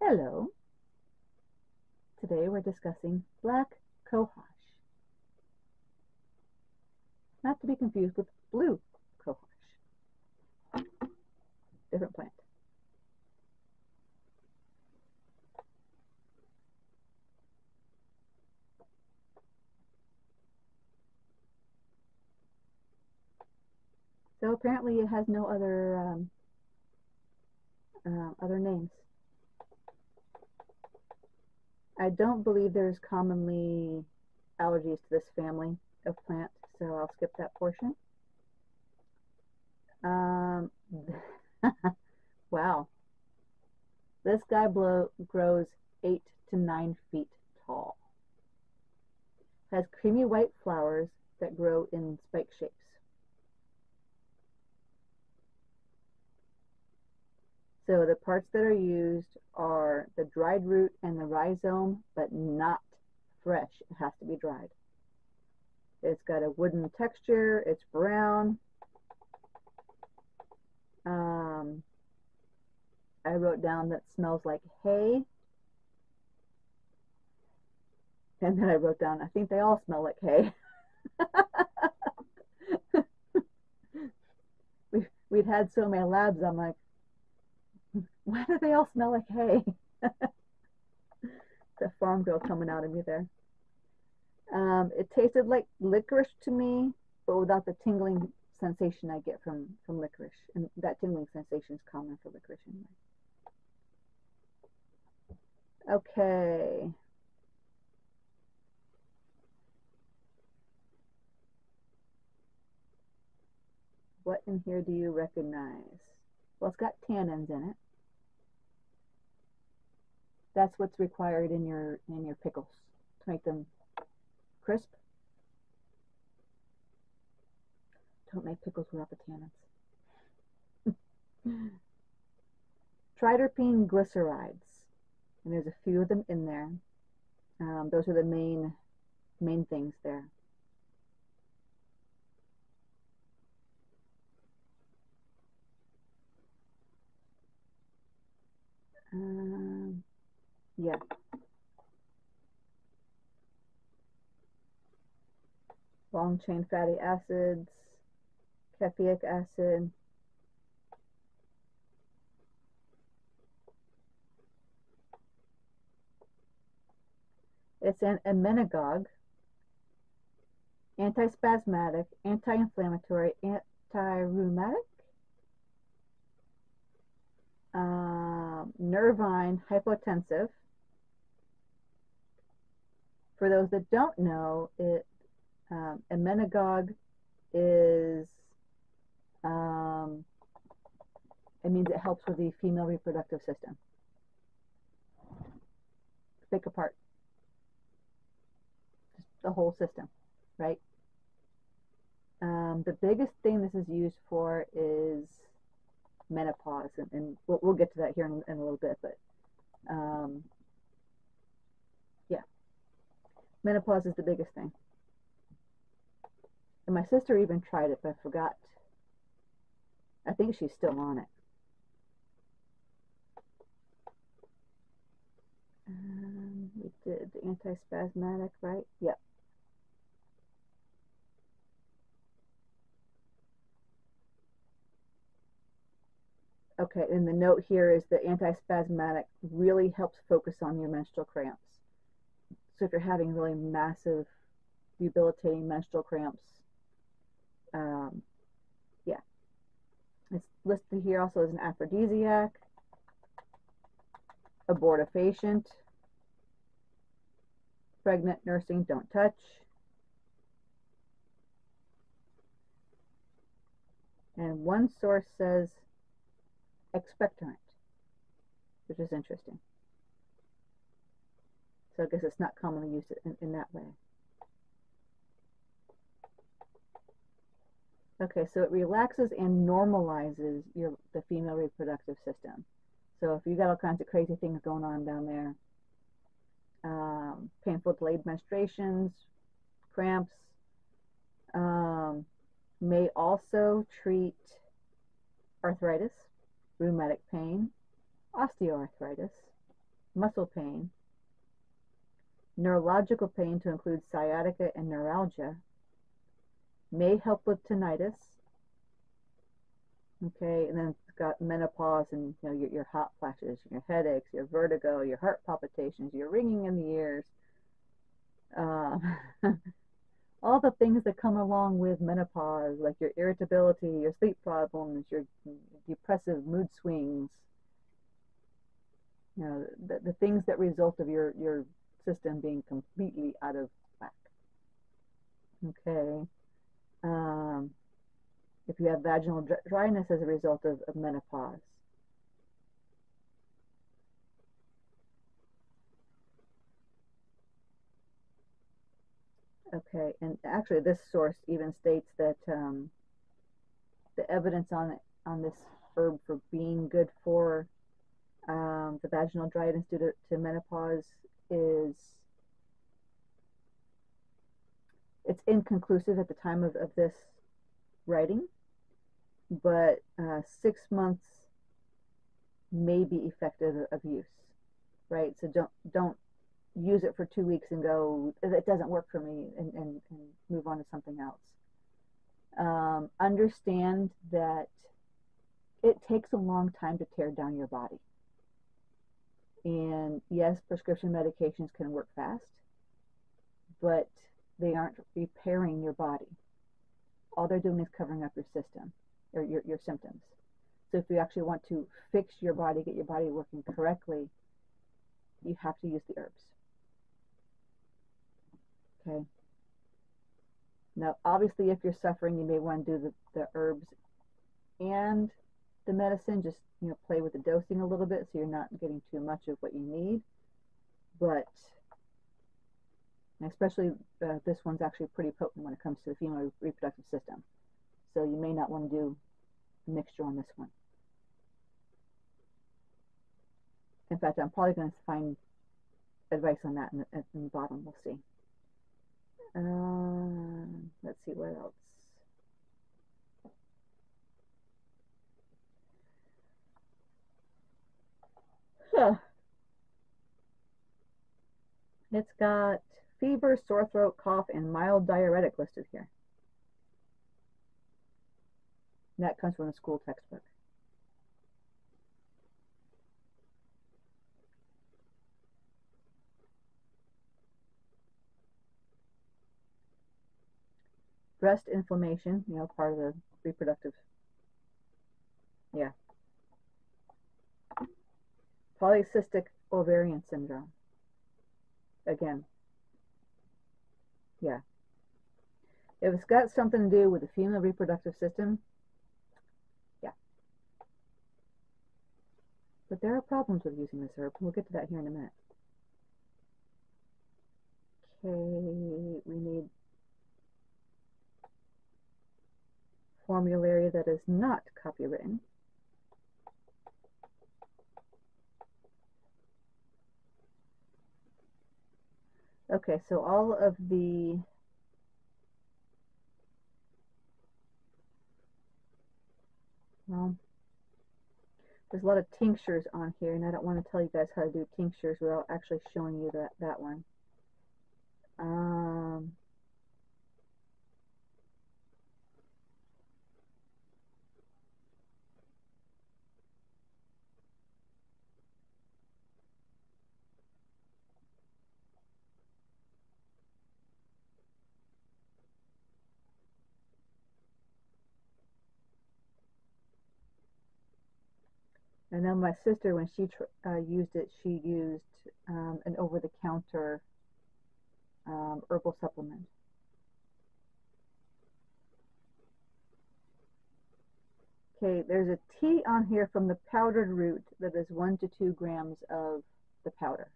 Hello. Today we're discussing black cohosh, not to be confused with blue cohosh, different plant. So apparently it has no other names. I don't believe there's commonly allergies to this family of plant, so I'll skip that portion. Um, wow, this guy grows 8 to 9 feet tall. Has creamy white flowers that grow in spike shapes. So the parts that are used are the dried root and the rhizome, but not fresh. It has to be dried. It's got a wooden texture. It's brown. I wrote down that smells like hay. And then I wrote down, I think they all smell like hay. We'd had so many labs, I'm like, why do they all smell like hay? The farm girl coming out of me there. It tasted like licorice to me, but without the tingling sensation I get from licorice. And that tingling sensation is common for licorice anyway. Okay. What in here do you recognize? Well, it's got tannins in it. That's what's required in your pickles to make them crisp. Don't make pickles without the tannins. Triterpene glycerides, and there's a few of them in there. Those are the main things there. Yeah. Long chain fatty acids, caffeic acid. It's an emmenagogue, antispasmodic, anti-inflammatory, anti-rheumatic, nervine, hypotensive. For those that don't know, emmenagogue is it means it helps with the female reproductive system. Pick apart just the whole system, right? The biggest thing this is used for is menopause, and we'll get to that here in a little bit, but yeah, menopause is the biggest thing. And my sister even tried it, but I forgot. I think she's still on it. We did the antispasmodic, right? Yep. Okay, and the note here is the antispasmodic really helps focus on your menstrual cramps. So if you're having really massive, debilitating menstrual cramps, yeah. It's listed here also as an aphrodisiac, abortifacient, pregnant, nursing, don't touch. And one source says expectorant, which is interesting. So I guess it's not commonly used in that way. Okay, so it relaxes and normalizes the female reproductive system. So if you got all kinds of crazy things going on down there, painful delayed menstruations, cramps, may also treat arthritis, rheumatic pain, osteoarthritis, muscle pain, neurological pain to include sciatica and neuralgia, may help with tinnitus. Okay, and then it's got menopause and your hot flashes, your headaches, your vertigo, your heart palpitations, your ringing in the ears, uh, all the things that come along with menopause, like your irritability, your sleep problems, your depressive mood swings, the things that result of your system being completely out of whack. Okay. If you have vaginal dryness as a result of menopause. Okay, and actually this source even states that the evidence on this herb for being good for the vaginal dryness due to menopause is it's inconclusive at the time of this writing, but 6 months may be effective of use, right? So don't use it for 2 weeks and go, it doesn't work for me, and move on to something else. Understand that it takes a long time to tear down your body. And yes, prescription medications can work fast, but they aren't repairing your body. All they're doing is covering up your system or your symptoms. So if you actually want to fix your body, get your body working correctly, you have to use the herbs. Okay. Now, obviously, if you're suffering, you may want to do the herbs and the medicine. Just play with the dosing a little bit so you're not getting too much of what you need. But especially this one's actually pretty potent when it comes to the female reproductive system. So you may not want to do a mixture on this one. In fact, I'm probably going to find advice on that in the bottom. We'll see. Let's see what else. Huh. It's got fever, sore throat, cough, and mild diuretic listed here. And that comes from the school textbook. Breast inflammation, part of the reproductive. Yeah. Polycystic ovarian syndrome. Again. Yeah. If it's got something to do with the female reproductive system, yeah. But there are problems with using this herb. We'll get to that here in a minute. Okay, we need formulary that is not copywritten. Okay, so all of the there's a lot of tinctures on here, and I don't want to tell you guys how to do tinctures without actually showing you that one. I know my sister, when she used it, she used an over-the-counter herbal supplement. Okay, there's a tea on here from the powdered root that is 1 to 2 grams of the powder.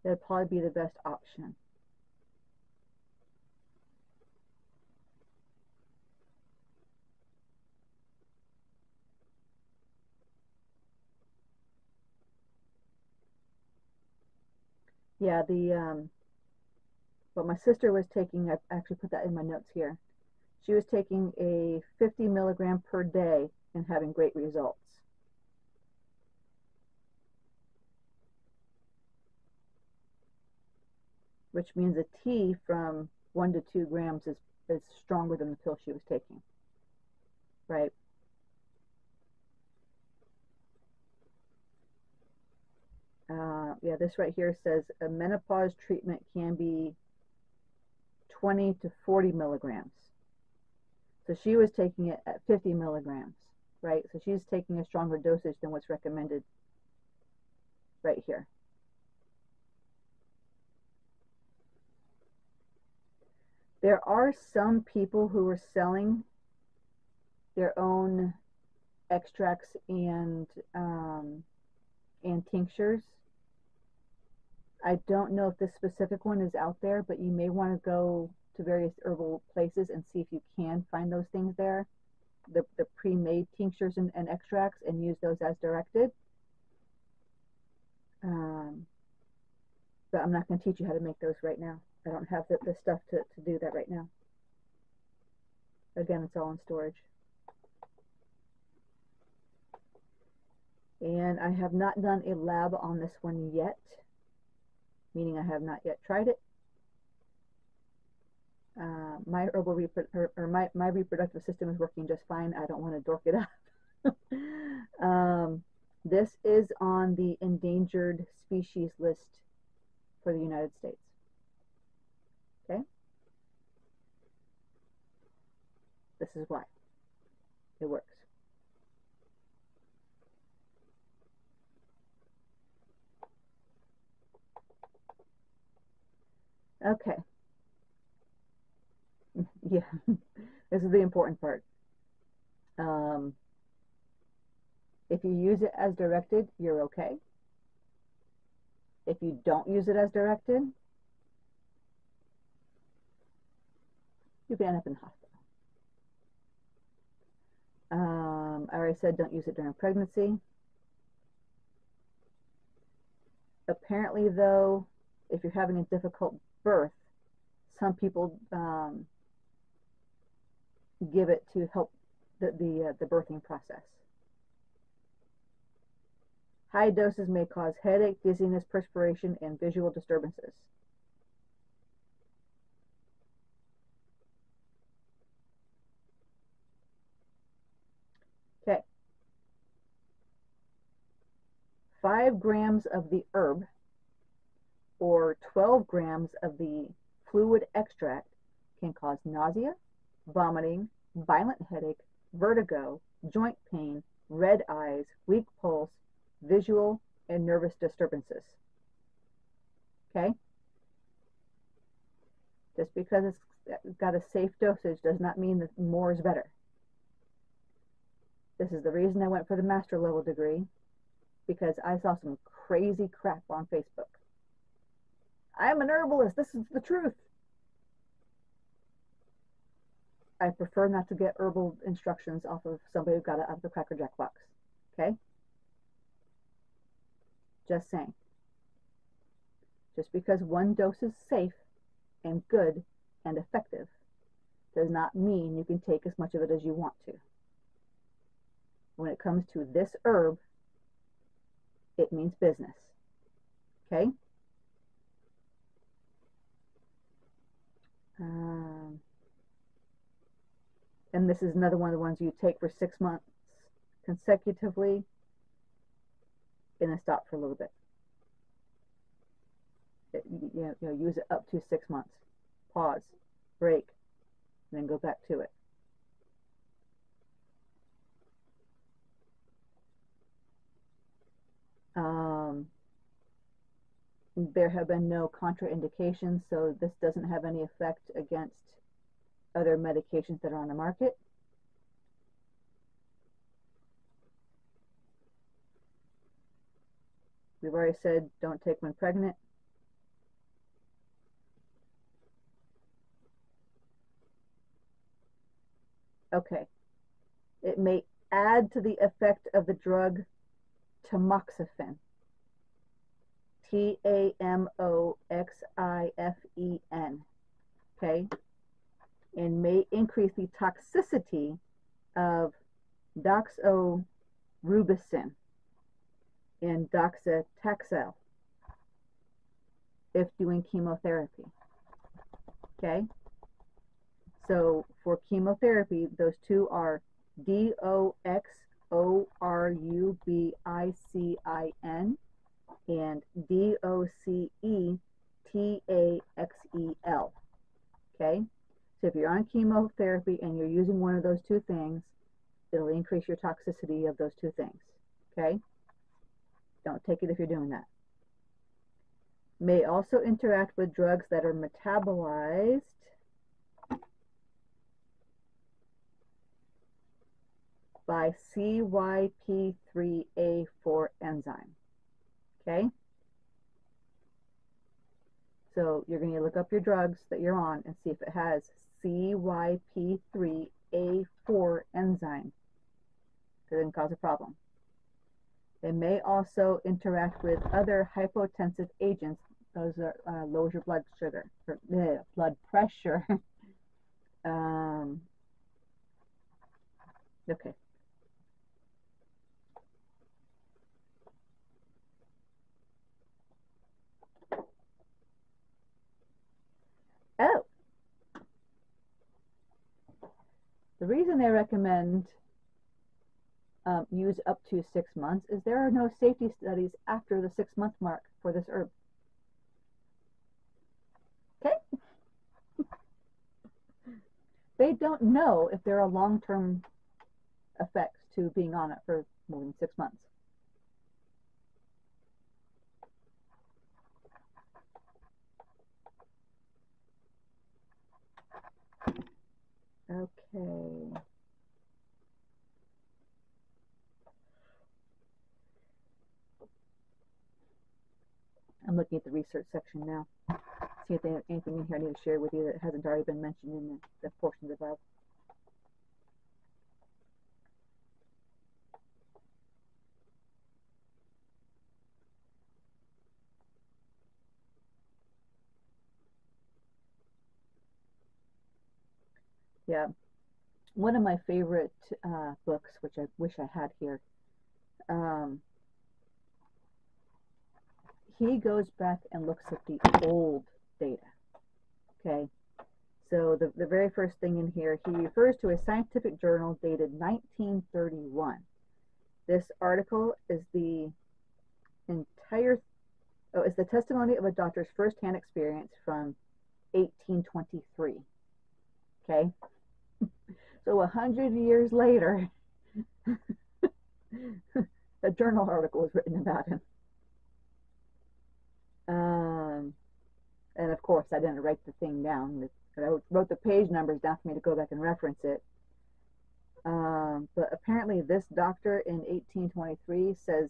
That'd probably be the best option. Yeah, what my sister was taking, I actually put that in my notes here. She was taking a 50 milligram per day and having great results. which means a tea from 1 to 2 grams is stronger than the pill she was taking, right? Yeah, this right here says a menopause treatment can be 20 to 40 milligrams. So she was taking it at 50 milligrams, right? So she's taking a stronger dosage than what's recommended right here. There are some people who are selling their own extracts and tinctures. I don't know if this specific one is out there, but you may want to go to various herbal places and see if you can find those things there, the pre-made tinctures and extracts, and use those as directed. But I'm not going to teach you how to make those right now. I don't have the stuff to do that right now. Again, it's all in storage. And I have not done a lab on this one yet, meaning I have not yet tried it. My my reproductive system is working just fine. I don't want to dork it up. This is on the endangered species list for the United States. Okay? This is why it works. Okay. Yeah, this is the important part. If you use it as directed, you're okay. If you don't use it as directed, you can end up in the hospital. I already said don't use it during pregnancy. Apparently, though, if you're having a difficult birth, some people give it to help the birthing process. High doses may cause headache, dizziness, perspiration, and visual disturbances. Okay. 5 grams of the herb or 12 grams of the fluid extract can cause nausea, vomiting, violent headache, vertigo, joint pain, red eyes, weak pulse, visual, and nervous disturbances. Okay? Just because it's got a safe dosage does not mean that more is better. This is the reason I went for the master level degree, because I saw some crazy crap on Facebook. I am an herbalist. This is the truth. I prefer not to get herbal instructions off of somebody who got it out of the Cracker Jack box. Okay? Just saying. Just because one dose is safe and good and effective does not mean you can take as much of it as you want to. When it comes to this herb, it means business. Okay? And this is another one of the ones you take for 6 months consecutively and then stop for a little bit. Use it up to 6 months. Pause, break, and then go back to it. There have been no contraindications, so this doesn't have any effect against other medications that are on the market. We've already said don't take when pregnant. Okay. It may add to the effect of the drug tamoxifen. Tamoxifen. Okay? And may increase the toxicity of doxorubicin and docetaxel. if doing chemotherapy. Okay? So for chemotherapy, those two are DOXORUBICIN and DOCETAXEL. Okay? So if you're on chemotherapy and you're using one of those two things, it'll increase your toxicity of those two things. Okay? Don't take it if you're doing that. May also interact with drugs that are metabolized by CYP3A4 enzyme. Okay? So you're going to look up your drugs that you're on and see if it has CYP3A4 enzyme, because it can cause a problem. It may also interact with other hypotensive agents. Those are lowers your blood sugar, or blood pressure. Okay. Oh, the reason they recommend use up to 6 months is there are no safety studies after the 6-month mark for this herb. Okay? They don't know if there are long-term effects to being on it for more than 6 months. Okay. I'm looking at the research section now. See if they have anything in here I need to share with you that hasn't already been mentioned in the portions above. Yeah. One of my favorite books, which I wish I had here, he goes back and looks at the old data. Okay, so the very first thing in here, he refers to a scientific journal dated 1931. This article is the it's the testimony of a doctor's first-hand experience from 1823. Okay, so 100 years later, a journal article was written about him. And of course, I didn't write the thing down. I wrote the page numbers down for me to go back and reference it. But apparently, this doctor in 1823 says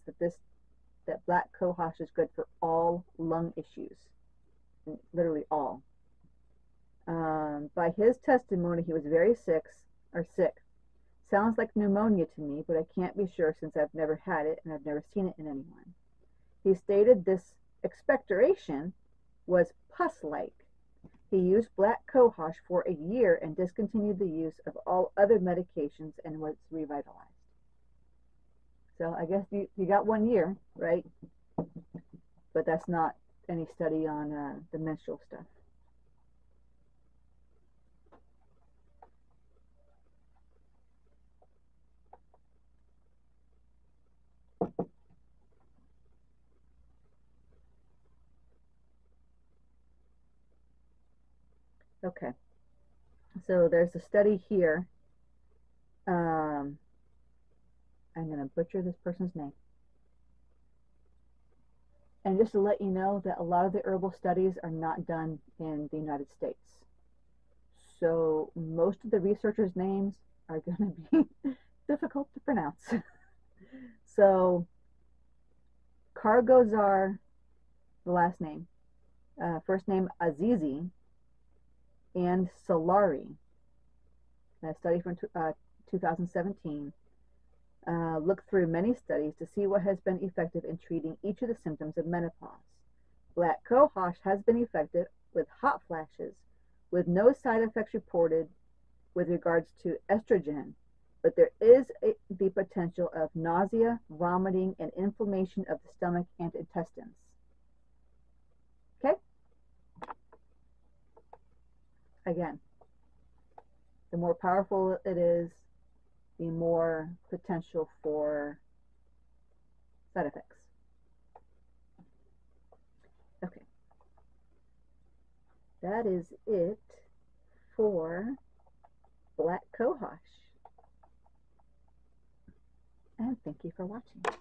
that black cohosh is good for all lung issues, literally all. By his testimony, he was very sick. Sounds like pneumonia to me, but I can't be sure since I've never had it and I've never seen it in anyone. He stated this expectoration was pus-like. He used black cohosh for a year and discontinued the use of all other medications and was revitalized. So I guess you got 1 year, right? But that's not any study on the menstrual stuff. Okay, so there's a study here. I'm going to butcher this person's name. And just to let you know that a lot of the herbal studies are not done in the United States. So most of the researchers' names are going to be difficult to pronounce. So Kargozar, the last name, first name Azizi, and Solari, a study from 2017, looked through many studies to see what has been effective in treating each of the symptoms of menopause. Black cohosh has been effective with hot flashes, with no side effects reported with regards to estrogen, but there is the potential of nausea, vomiting, and inflammation of the stomach and intestines. Okay, again, the more powerful it is, the more potential for side effects. Okay, that is it for black cohosh. And thank you for watching.